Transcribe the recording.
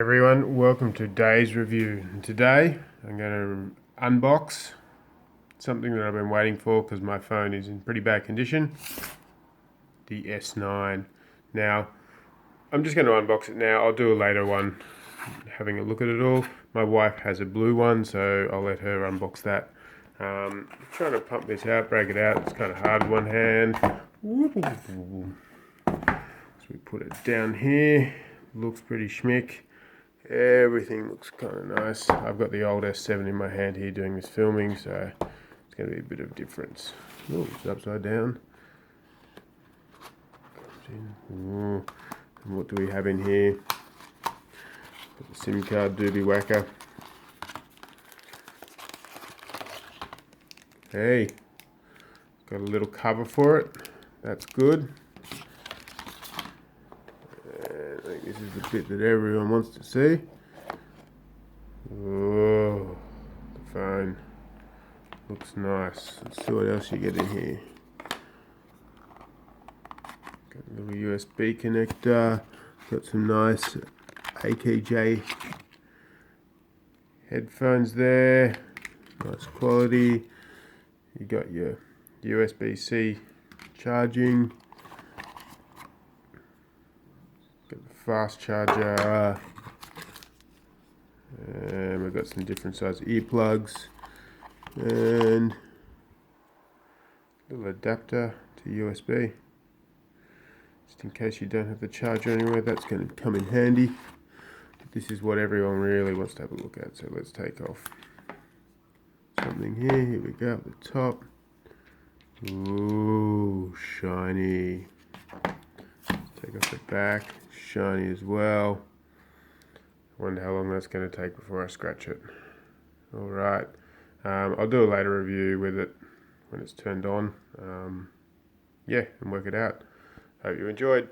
Everyone, welcome to today's review. Today I'm going to unbox something that I've been waiting for because my phone is in pretty bad condition, the S9. Now I'm just going to unbox it now. I'll do a later one having a look at it all. My wife has a blue one, so I'll let her unbox that. I'm trying to pump this out, break it out. It's kind of hard with one hand. So we put it down here. Looks pretty schmick. Everything looks kind of nice. I've got the old S7 in my hand here doing this filming, so it's going to be a bit of difference. Oh, it's upside down. Ooh. And what do we have in here? Got the SIM card doobie whacker. Hey, got a little cover for it. That's good. I think this is the bit that everyone wants to see. Oh, the phone looks nice. Let's see what else you get in here. Got a little USB connector. Got some nice AKG headphones there. Nice quality. You got your USB-C charging. Got the fast charger. And we've got some different size earplugs. And a little adapter to USB. Just in case you don't have the charger anywhere, that's going to come in handy. But this is what everyone really wants to have a look at, so let's take off something here. Here we go, at the top. Ooh, shiny. Take off the back, shiny as well. I wonder how long that's going to take before I scratch it. Alright, I'll do a later review with it when it's turned on. Yeah, and work it out. Hope you enjoyed.